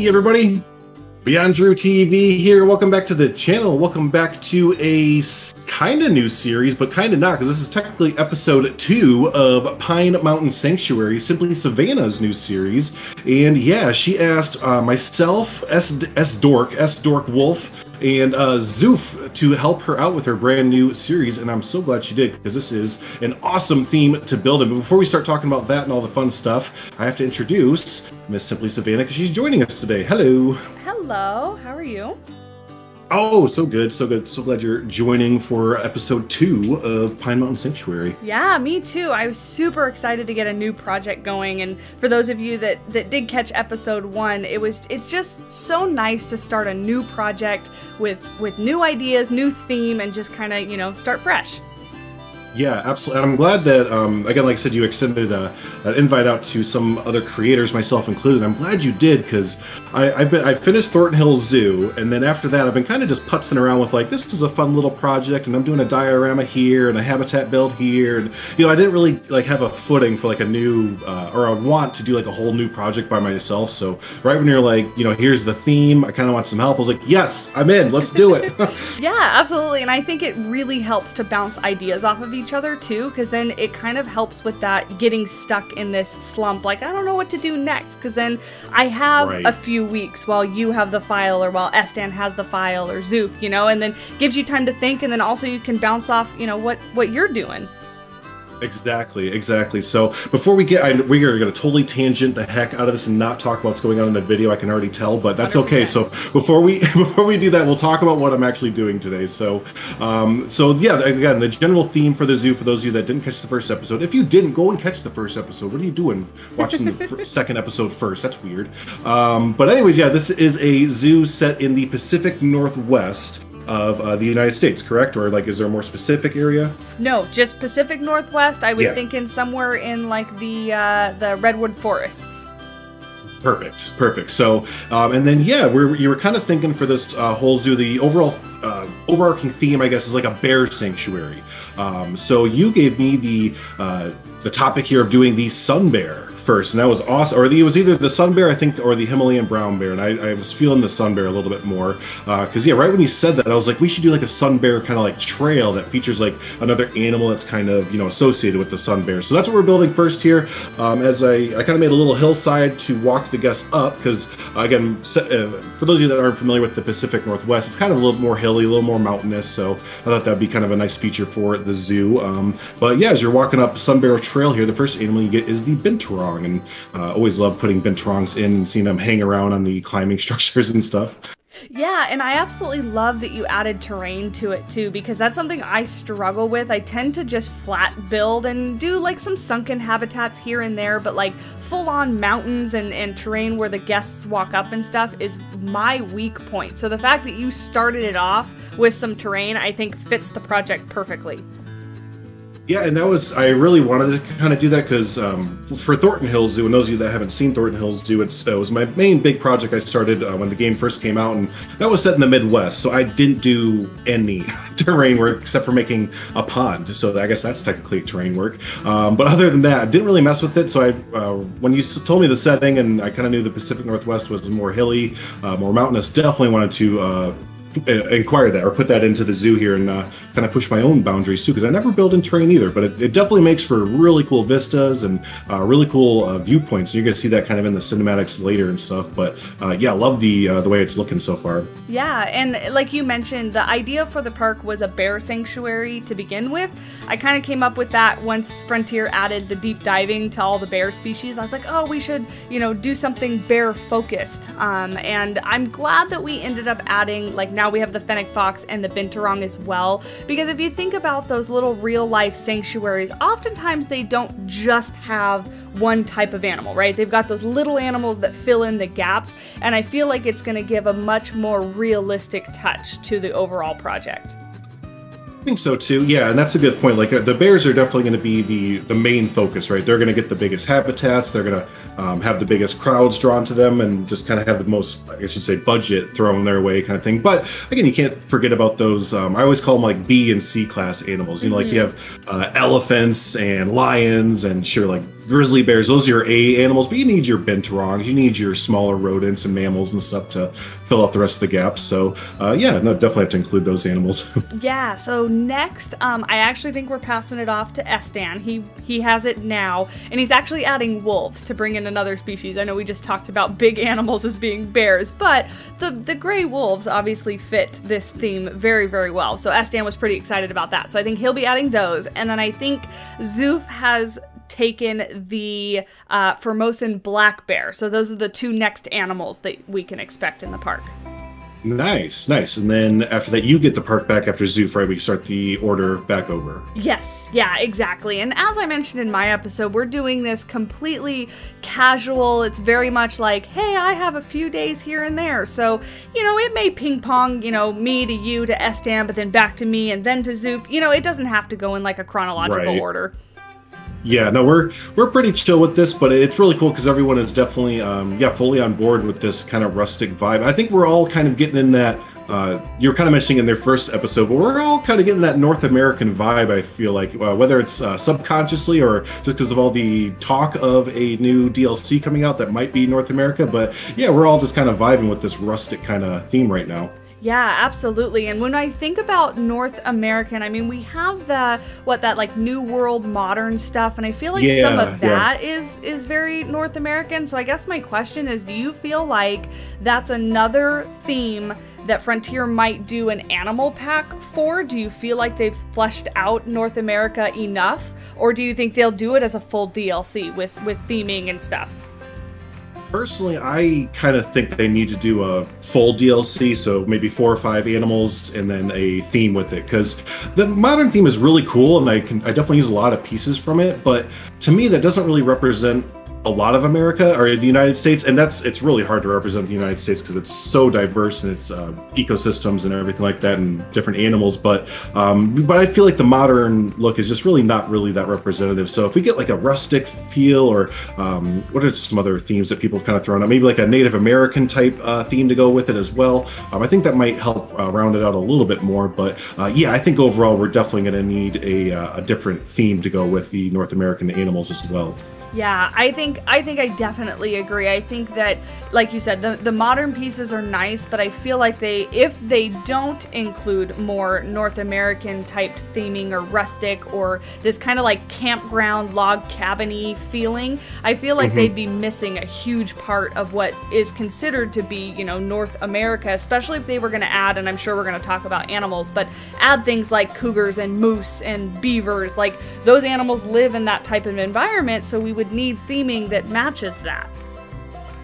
everybody, BeyondDrewTV here. Welcome back to the channel. Welcome back to a kind of new series, but kind of not, because this is technically episode 2 of Pine Mountain Sanctuary, SimplySavannah's new series. And yeah, she asked myself, S-Dork Wolf, and Zoof to help her out with her brand new series, and I'm so glad she did, because this is an awesome theme to build in. But before we start talking about that and all the fun stuff, I have to introduce Miss SimplySavannah, because she's joining us today. Hello. Hello, how are you? Oh, so good, so good. So glad you're joining for episode 2 of Pine Mountain Sanctuary. Yeah, me too. I was super excited to get a new project going, and for those of you that did catch episode 1, it's just so nice to start a new project with new ideas, new theme, and just kind of, you know, start fresh. Yeah, absolutely. And I'm glad that, again, like I said, you extended an invite out to some other creators, myself included. I'm glad you did, because I finished Thornton Hills Zoo, and then after that, I've been kind of just putzing around with, like, this is a fun little project, and I'm doing a diorama here, and a habitat build here, and, you know, I didn't really, like, have a footing for, like, a new, or I want to do, like, a whole new project by myself. So right when you're like, you know, here's the theme, I kind of want some help, I was like, yes, I'm in, let's do it. Yeah, absolutely. And I think it really helps to bounce ideas off of each other too, because then it kind of helps with that getting stuck in this slump, like I don't know what to do next, because then I have a few weeks while you have the file, or while Estan has the file, or Zoof, you know, and then gives you time to think, and then also you can bounce off, you know, what you're doing. Exactly. So before we get, we are going to totally tangent the heck out of this and not talk about what's going on in the video. I can already tell, but that's 100%. Okay. So before we do that, we'll talk about what I'm actually doing today. So, yeah, again, the general theme for the zoo, for those of you that didn't catch the first episode, if you didn't, go and catch the first episode. What are you doing watching the second episode first? That's weird. But anyways, yeah, this is a zoo set in the Pacific Northwest of the United States, correct? Or like, is there a more specific area? No, just Pacific Northwest. I was thinking somewhere in like the redwood forests. Perfect. So, and then yeah, you were kind of thinking for this whole zoo, the overall overarching theme, I guess, is like a bear sanctuary. So you gave me the topic here of doing the sun bear first, and that was awesome. Or it was either the sun bear, I think, or the Himalayan brown bear, and I was feeling the sun bear a little bit more, because yeah, right when you said that, I was like, we should do like a sun bear kind of like trail that features like another animal that's kind of, you know, associated with the sun bear. So that's what we're building first here. As I kind of made a little hillside to walk the guests up, because again, for those of you that aren't familiar with the Pacific Northwest, it's kind of a little more hilly, a little more mountainous, so I thought that'd be kind of a nice feature for the zoo. But yeah, as you're walking up Sun Bear Trail here, the first animal you get is the binturong, and always love putting binturongs in and seeing them hang around on the climbing structures and stuff. Yeah, and I absolutely love that you added terrain to it too, because that's something I struggle with. I tend to just flat build and do like some sunken habitats here and there, but like full-on mountains and terrain where the guests walk up and stuff is my weak point. So the fact that you started it off with some terrain, I think fits the project perfectly. Yeah, and I really wanted to kind of do that, because for Thornton Hills Zoo, and those of you that haven't seen Thornton Hills Zoo, it was my main big project I started when the game first came out, and that was set in the Midwest, so I didn't do any terrain work except for making a pond, so I guess that's technically terrain work. But other than that, I didn't really mess with it, so when you told me the setting, and I kind of knew the Pacific Northwest was more hilly, more mountainous, definitely wanted to inquire that, or put that into the zoo here, and kind of push my own boundaries too, because I never build in terrain either, but it definitely makes for really cool vistas and really cool viewpoints. You're gonna see that kind of in the cinematics later and stuff, but yeah, love the way it's looking so far. Yeah, and like you mentioned, the idea for the park was a bear sanctuary to begin with. I kind of came up with that once Frontier added the deep diving to all the bear species. I was like, oh, we should, you know, do something bear focused, and I'm glad that we ended up adding, like, now we have the fennec fox and the binturong as well, because if you think about those little real life sanctuaries, oftentimes they don't just have one type of animal, right? They've got those little animals that fill in the gaps, and I feel like it's going to give a much more realistic touch to the overall project. I think so too. Yeah, and that's a good point. Like the bears are definitely going to be the main focus, right? They're going to get the biggest habitats. They're going to have the biggest crowds drawn to them, and just kind of have the most, I guess you'd say, budget thrown their way, kind of thing. But again, you can't forget about those. I always call them like B and C class animals. You know, like you have elephants and lions, and sure, like grizzly bears, those are your A animals, but you need your binturongs, you need your smaller rodents and mammals and stuff to fill out the rest of the gaps. So yeah, no, definitely have to include those animals. Yeah, so next, I actually think we're passing it off to Estan. He has it now, and he's actually adding wolves to bring in another species. I know we just talked about big animals as being bears, but the gray wolves obviously fit this theme very, very well. So Estan was pretty excited about that. So I think he'll be adding those. And then I think Zoof has taken the Formosan black bear. So those are the two next animals that we can expect in the park. Nice, nice. And then after that, you get the park back after Zoof, right? We start the order back over. Yes, yeah, exactly. And as I mentioned in my episode, we're doing this completely casual. It's very much like, hey, I have a few days here and there. So, you know, it may ping pong, you know, me to you to Estan, but then back to me and then to Zoof. You know, it doesn't have to go in like a chronological order. Yeah, no, we're pretty chill with this, but it's really cool because everyone is definitely, yeah, fully on board with this kind of rustic vibe. I think we're all kind of getting in that, you were kind of mentioning in their first episode, but we're all kind of getting that North American vibe, I feel like, whether it's subconsciously or just because of all the talk of a new DLC coming out that might be North America. But yeah, we're all just kind of vibing with this rustic kind of theme right now. Yeah, absolutely. And when I think about North American, I mean, we have that like New World modern stuff, and I feel like some of that is very North American. So I guess my question is, do you feel like that's another theme that Frontier might do an animal pack for? Do you feel like they've fleshed out North America enough? Or do you think they'll do it as a full DLC with theming and stuff? Personally, I kind of think they need to do a full DLC, so maybe 4 or 5 animals and then a theme with it, because the modern theme is really cool and I definitely use a lot of pieces from it, but to me that doesn't really represent a lot of America or the United States, and it's really hard to represent the United States because it's so diverse in its ecosystems and everything like that, and different animals. But I feel like the modern look is just really not really that representative. So if we get like a rustic feel, or what are some other themes that people have kind of thrown out? Maybe like a Native American type theme to go with it as well. I think that might help round it out a little bit more. But yeah, I think overall we're definitely going to need a different theme to go with the North American animals as well. Yeah, I think I definitely agree. I think that, like you said, the modern pieces are nice, but I feel like if they don't include more North American type theming or rustic or this kind of like campground log cabin-y feeling, I feel like they'd be missing a huge part of what is considered to be, you know, North America, especially if they were going to add, and I'm sure we're going to talk about animals, but add things like cougars and moose and beavers. Like, those animals live in that type of environment, so we would need theming that matches that.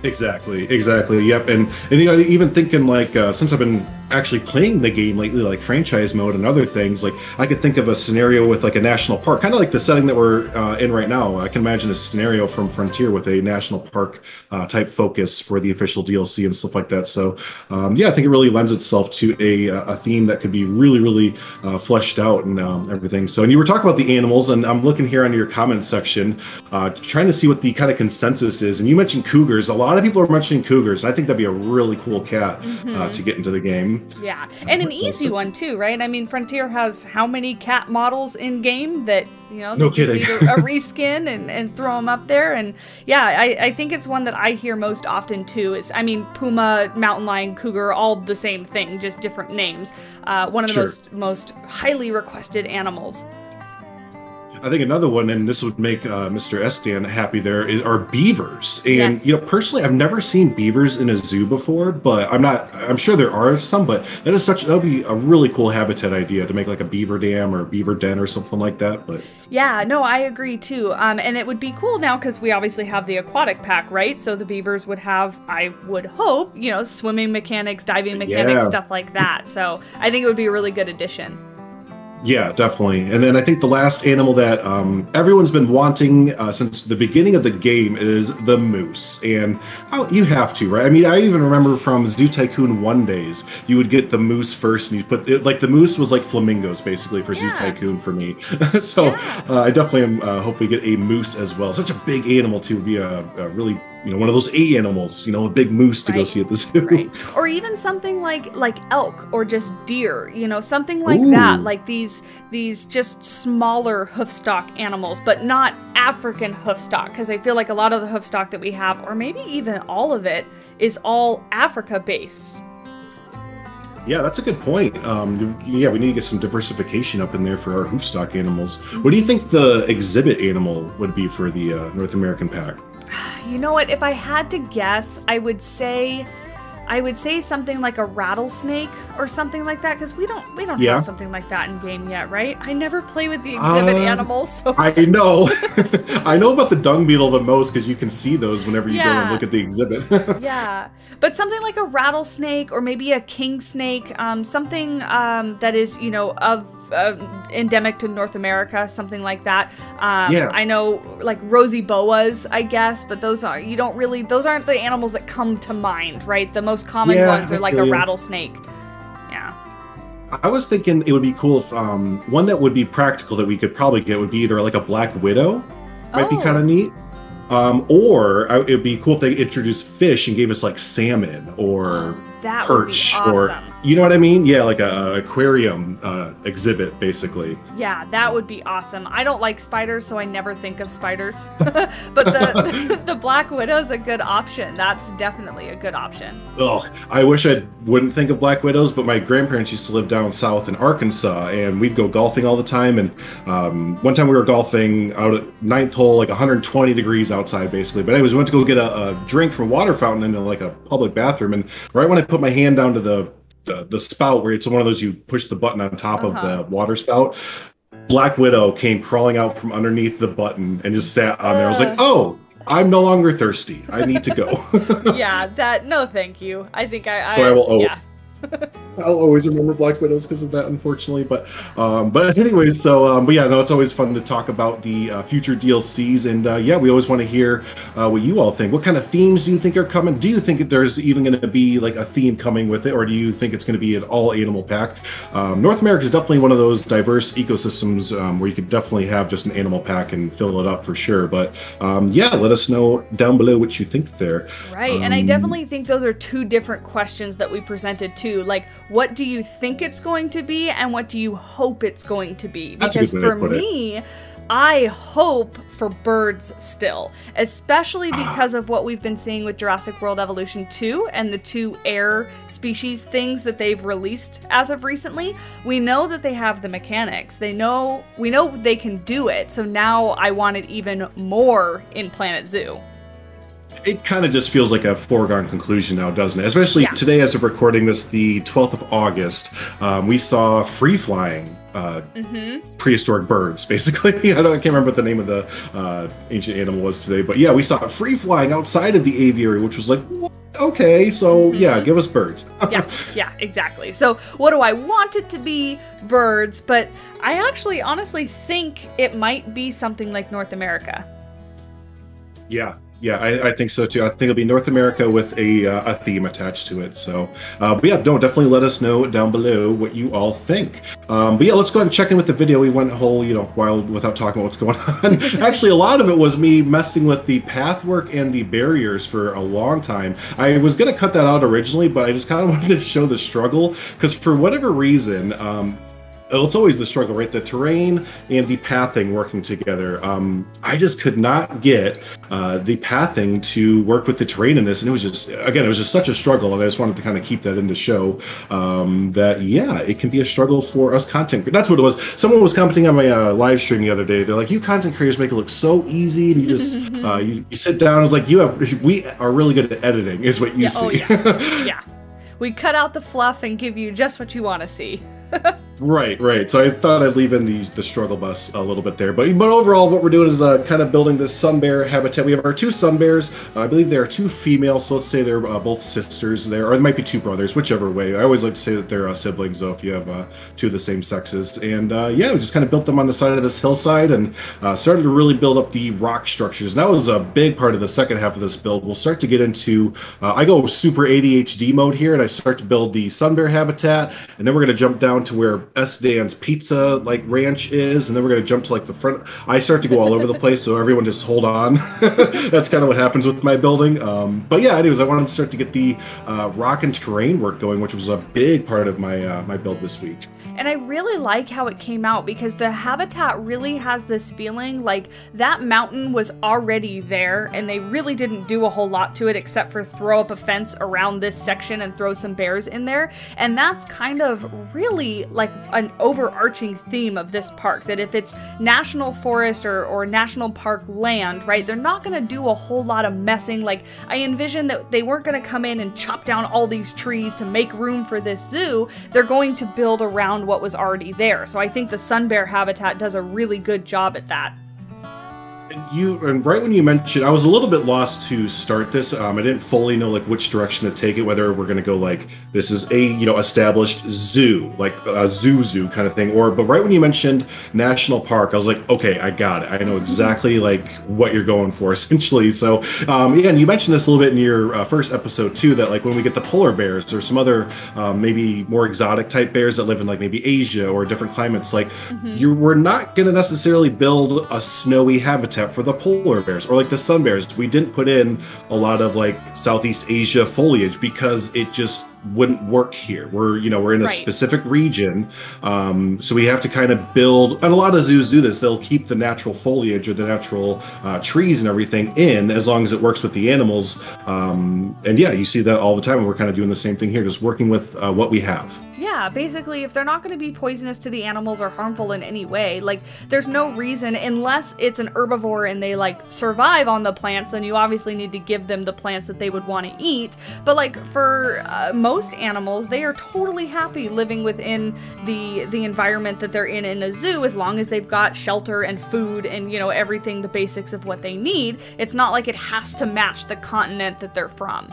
Exactly, yep. And you know, even thinking like since I've been actually playing the game lately, like franchise mode and other things, like I could think of a scenario with like a national park, kind of like the setting that we're in right now. I can imagine a scenario from Frontier with a national park type focus for the official DLC and stuff like that. So yeah, I think it really lends itself to a theme that could be really fleshed out and everything. So, and you were talking about the animals, and I'm looking here on your comment section, trying to see what the kind of consensus is. And you mentioned cougars. A lot of people are mentioning cougars. I think that'd be a really cool cat to get into the game. Yeah, and an easy one too, right? I mean, Frontier has how many cat models in game that, you know, no just kidding. need a reskin and throw them up there. And yeah, I think it's one that I hear most often too. Is, I mean, puma, mountain lion, cougar, all the same thing, just different names. One of the most highly requested animals. I think another one, and this would make Mr. Estan happy there, are beavers. And you know, personally, I've never seen beavers in a zoo before, but I'm sure there are some, but that would be a really cool habitat idea to make like a beaver dam or beaver den or something like that. But yeah, no, I agree too. And it would be cool now because we obviously have the aquatic pack, right? So the beavers would have, I would hope, you know, swimming mechanics, diving mechanics, stuff like that. So I think it would be a really good addition. Yeah, definitely. And then I think the last animal that everyone's been wanting since the beginning of the game is the moose. And you have to, right? I mean, I even remember from Zoo Tycoon 1 days, you would get the moose first, and you put it, like, the moose was like flamingos basically for Zoo Tycoon for me. So I definitely am hope we get a moose as well. Such a big animal too. Would be a really one of those A animals, a big moose to go see at the zoo. Right. Or even something like elk or just deer, something like that. Like these just smaller hoofstock animals, but not African hoofstock, because I feel like a lot of the hoofstock that we have, or maybe even all of it, is all Africa based. Yeah, that's a good point. Yeah, we need to get some diversification up in there for our hoofstock animals. What do you think the exhibit animal would be for the North American pack? You know what? If I had to guess, I would say something like a rattlesnake or something like that, because we don't have something like that in game yet, right? I never play with the exhibit animals. So. I know. I know about the dung beetle the most, because you can see those whenever you go and look at the exhibit. Yeah, but something like a rattlesnake or maybe a king snake, something that is of endemic to North America, something like that. I know like rosy boas, I guess, but those aren't the animals that come to mind, right? The most common ones are like a rattlesnake. Yeah. I was thinking it would be cool if one that would be practical that we could probably get would be either like a black widow, might be kind of neat. Or it would be cool if they introduced fish and gave us like salmon or perch, or you know what I mean? Yeah, like a aquarium exhibit, basically. Yeah, that would be awesome. I don't like spiders, so I never think of spiders. But the Black Widow's a good option. That's definitely a good option. Ugh, I wish I wouldn't think of Black Widows, but my grandparents used to live down south in Arkansas, and we'd go golfing all the time. And one time we were golfing out at 9th hole, like 120 degrees outside, basically. But anyways, we went to go get a drink from a water fountain in like a public bathroom, and right when I put my hand down to the spout, where it's one of those you push the button on top of the water spout, Black Widow came crawling out from underneath the button and just sat on there. I was like, oh, I'm no longer thirsty. I need to go. Yeah, no thank you. I think I will I'll always remember Black Widows because of that, unfortunately. But anyways, but yeah, no, it's always fun to talk about the future DLCs, and yeah, we always want to hear what you all think. What kind of themes do you think are coming? Do you think there's even going to be like a theme coming with it, or do you think it's going to be an all animal pack? North America is definitely one of those diverse ecosystems where you could definitely have just an animal pack and fill it up for sure. But yeah, let us know down below what you think there. Right, and I definitely think those are two different questions that we presented too. Like, what do you think it's going to be, and what do you hope it's going to be? Because for me, I hope for birds still, especially because of what we've been seeing with Jurassic World Evolution 2 and the 2 air species things that they've released as of recently. We know that they have the mechanics. We know they can do it. So now I want it even more in Planet Zoo. It kind of just feels like a foregone conclusion now, doesn't it? Especially today, as of recording this, the 12th of August, we saw free-flying prehistoric birds, basically. I can't remember what the name of the ancient animal was today, but yeah, we saw free-flying outside of the aviary, which was like, what? Okay, so yeah, give us birds. yeah, exactly. So what do I want it to be? Birds, but I actually honestly think it might be something like North America. Yeah, I think so too. I think it'll be North America with a theme attached to it. So, but yeah, definitely let us know down below what you all think. But yeah, let's go ahead and check in with the video. We went a whole, while without talking about what's going on. Actually, a lot of it was me messing with the path work and the barriers for a long time. I was going to cut that out originally, but I just kind of wanted to show the struggle, because for whatever reason, it's always the struggle, right? The terrain and the pathing working together. I just could not get the pathing to work with the terrain in this, and it was just such a struggle, and I just wanted to kind of keep that in to show that, yeah, it can be a struggle for us content creators. That's what it was. Someone was commenting on my live stream the other day. They're like, you content creators make it look so easy, and you just you sit down. I was like, we are really good at editing, is what you see. Yeah. We cut out the fluff and give you just what you want to see. Right. So I thought I'd leave in the struggle bus a little bit there. But overall, what we're doing is kind of building this sun bear habitat. We have our 2 sun bears. I believe they are 2 females, so let's say they're both sisters there. Or there might be 2 brothers, whichever way. I always like to say that they're siblings, though, if you have 2 of the same sexes. And yeah, we just kind of built them on the side of this hillside and started to really build up the rock structures. And that was a big part of the second half of this build. We'll start to get into, I go super ADHD mode here, and I start to build the sun bear habitat. And then we're going to jump down to where where S. Dan's Pizza ranch is, and then we're gonna jump to like the front. I start to go all over the place, so everyone just hold on. That's kind of what happens with my building. But yeah, anyways, I wanted to start to get the rock and terrain work going, which was a big part of my my build this week. And I really like how it came out because the habitat really has this feeling like that mountain was already there and they really didn't do a whole lot to it except for throw up a fence around this section and throw some bears in there. And that's kind of really like an overarching theme of this park, that if it's national forest or national park land, right, they're not going to do a whole lot of messing. Like I envisioned that they weren't going to come in and chop down all these trees to make room for this zoo. They're going to build around what was already there. So I think the sun bear habitat does a really good job at that. And right when you mentioned, I was a little bit lost to start this. I didn't fully know like which direction to take it, whether we're going to go like this is a established zoo, like a zoo kind of thing, but right when you mentioned national park, I was like, okay, I got it. I know exactly like what you're going for essentially. So yeah, and you mentioned this a little bit in your first episode too, that like when we get the polar bears or some other maybe more exotic type bears that live in like maybe Asia or different climates, like we're not going to necessarily build a snowy habitat for the polar bears or like the sun bears. We didn't put in a lot of like Southeast Asia foliage because it just wouldn't work here. We're in a specific region, so we have to kind of build, and a lot of zoos do this. They'll keep the natural foliage or the natural trees and everything in as long as it works with the animals. And yeah, you see that all the time, and we're kind of doing the same thing here, just working with what we have. Yeah, basically, if they're not going to be poisonous to the animals or harmful in any way, like there's no reason, unless it's an herbivore and they like survive on the plants, then you obviously need to give them the plants that they would want to eat. But like for most animals, they are totally happy living within the environment that they're in a zoo, as long as they've got shelter and food and everything, the basics of what they need. It's not like it has to match the continent that they're from.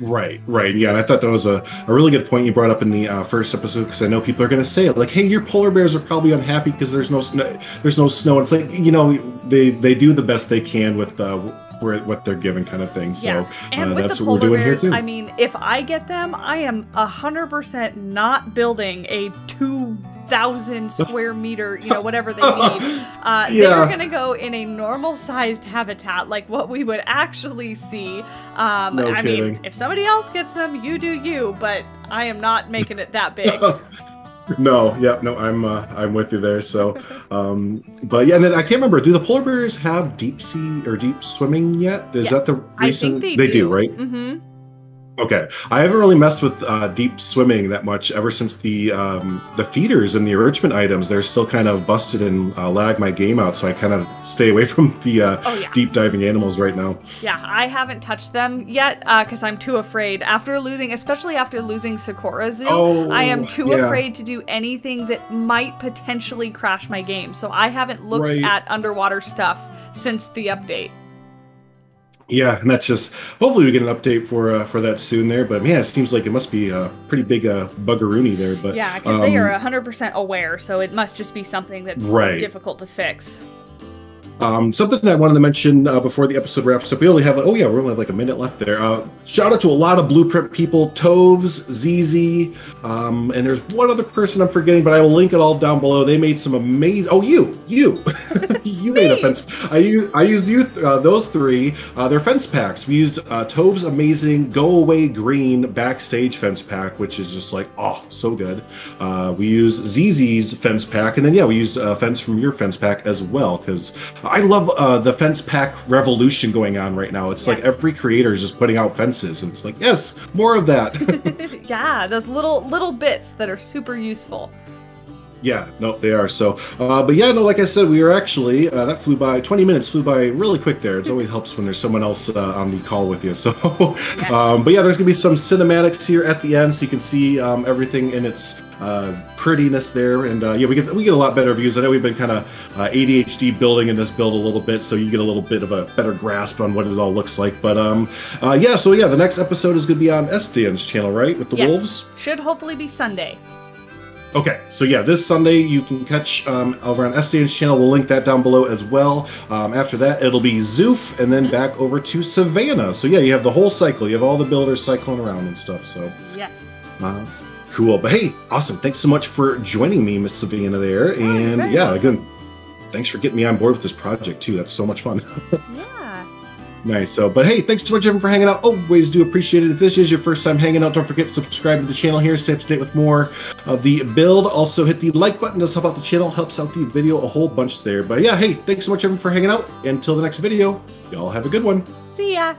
Right, yeah, and I thought that was a really good point you brought up in the first episode, because I know people are going to say it, like, hey, your polar bears are probably unhappy because there's no snow. And it's like, they do the best they can with what they're given, kind of thing. So yeah. And with that's the what we're polar doing bears, here too. I mean, if I get them, I am 100% not building a 2,000 square meter, whatever they need. They're going to go in a normal sized habitat, like what we would actually see. No kidding. mean, if somebody else gets them, you do you, but I am not making it that big. No, I'm with you there. So, but yeah, and then I can't remember. Do the polar bears have deep sea or deep swimming yet? Is that the recent? I think they do, right? Mm-hmm. Okay, I haven't really messed with deep swimming that much ever since the feeders and the enrichment items. They're still kind of busted and lag my game out, so I kind of stay away from the deep diving animals right now. Yeah, I haven't touched them yet because I'm too afraid. Especially after losing Sakura Zoo, I am too afraid to do anything that might potentially crash my game. So I haven't looked at underwater stuff since the update. Yeah, and that's just, hopefully we get an update for that soon there. But man, it seems like it must be a pretty big buggeroony there. But yeah, because they are 100% aware, so it must just be something that's difficult to fix. Something I wanted to mention before the episode wraps up. We only have like a minute left there. Shout out to a lot of Blueprint people: Toves, ZZ, and there's one other person I'm forgetting, but I will link it all down below. They made some amazing. Oh, you you made a fence. I used those three. They're fence packs. We used Toves' amazing Go Away Green backstage fence pack, which is just like so good. We used ZZ's fence pack, and then we used a fence from your fence pack as well, because I love the fence pack revolution going on right now. It's like every creator is just putting out fences, and it's like, yes, more of that. Yeah, those little bits that are super useful. Yeah, no, they are. So, but yeah, no, like I said, we are actually, that flew by, 20 minutes flew by really quick there. It always helps when there's someone else on the call with you. So, but yeah, there's going to be some cinematics here at the end so you can see everything in its prettiness there. And yeah, we get a lot better views. I know we've been kind of ADHD building in this build a little bit, so you get a little bit of a better grasp on what it all looks like. But yeah, so yeah, the next episode is going to be on SDN's channel, right? With the wolves? Should hopefully be Sunday. Okay, so yeah, this Sunday you can catch over on SDN's channel. We'll link that down below as well. After that, it'll be Zoof, and then back over to Savannah. So yeah, you have the whole cycle. You have all the builders cycling around and stuff. So yes. Cool. But hey, awesome. Thanks so much for joining me, Miss Savannah there. And yeah, again, thanks for getting me on board with this project too. That's so much fun. Yeah. Nice. So, but hey, thanks so much everyone for hanging out. Always do appreciate it. If this is your first time hanging out, don't forget to subscribe to the channel here. Stay up to date with more of the build. Also hit the like button. Does help out the channel. Helps out the video a whole bunch there. But yeah, hey, thanks so much everyone for hanging out. Until the next video, y'all have a good one. See ya.